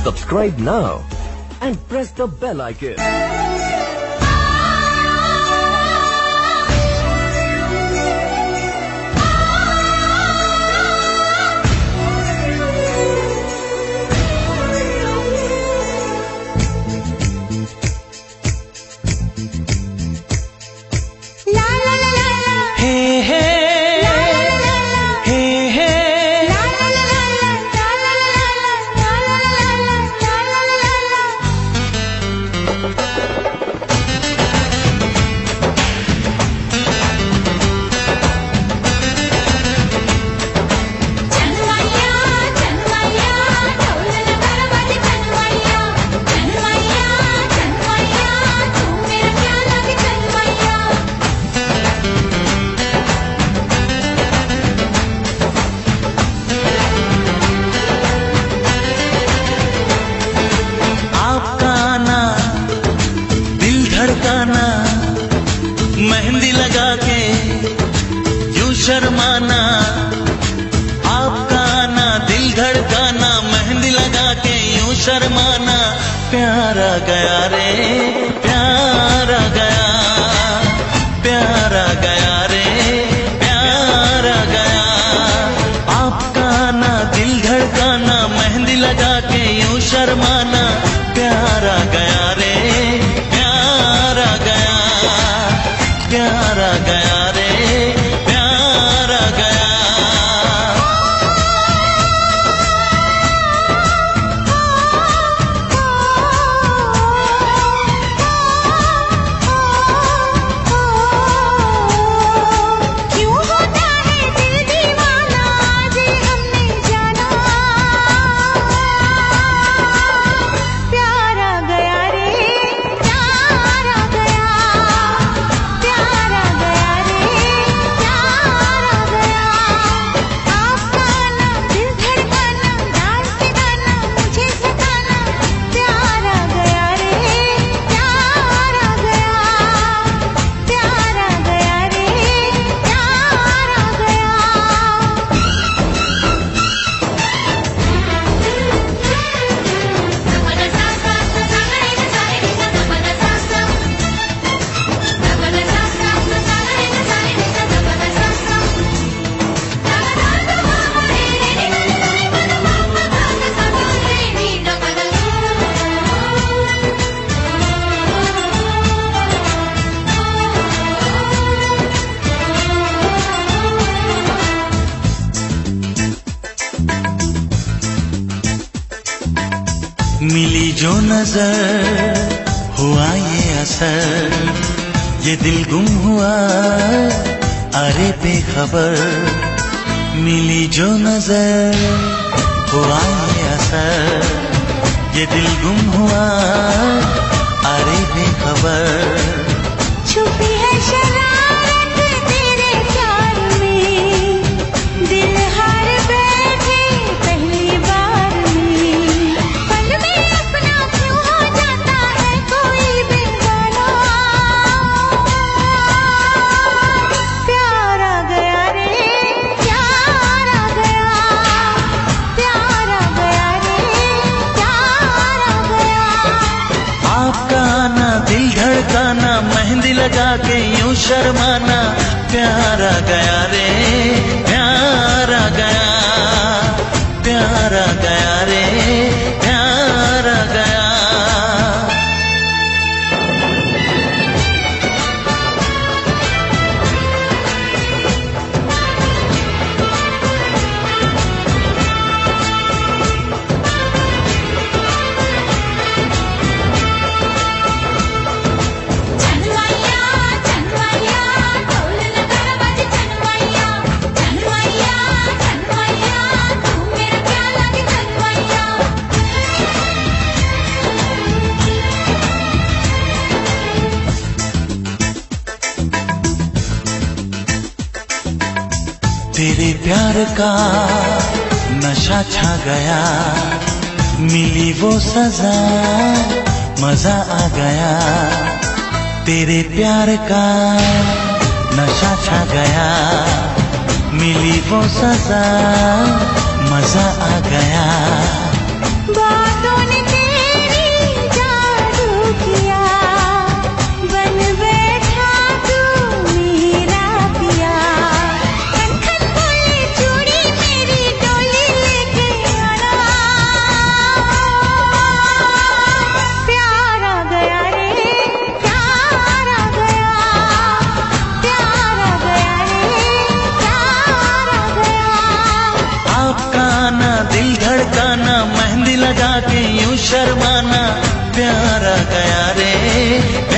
Subscribe now and press the bell icon. Mehndi लगा के यूं शर्माना, आपका आना दिल धड़काना, मेहंदी लगा के यूं शर्माना, प्यारा गया रे प्यारा गया, प्यारा गया रे प्यारा गया, आपका आना दिल धड़काना, मेहंदी लगा के यूं शर्माना, प्यारा गया रे प्यारा गया, प्यारा गया रे प्यारा गया। क्यों होता है दिल दीवाना, जी हमने जाना, प्यारा गया रे प्यारा गया, प्यारा गया रे प्यारा गया, आपका आना दिल धड़काना, डांस के गाना मुझे सताना, प्यारा गया रे प्यारा गया, प्यारा गया रे प्यारा गया। मिली जो नजर हुआ ये असर, ये दिल गुम हुआ अरे बेखबर, मिली जो नजर हुआ ये असर, ये दिल गुम हुआ अरे बेखबर, छुपी है शरारत तेरे प्यार में, दिल हार बैठे पहली बार में, पल में अपना क्यों हो जाता है कोई बेगाना, प्यारा गया रे प्यारा गया, प्यारा गया रे प्यारा गया, आपका आना दिल धड़काना, मेहंदी लगा के यूं शर्माना, प्यारा गया रे प्यारा गया, प्यारा गया रे प्यारा गया। चनवैया चनवैया ढोल नगाड़ा बाजे, चनवैया चनवैया चनवैया तू मेरा क्या लगे चनवैया। तेरे प्यार का नशा छा गया, मिली वो सजा मजा आ गया, तेरे प्यार का नशा छा गया, मिली वो सजा मजा आ गया, बातों ने लगा के यूं शर्माना, प्यार आ गया रे,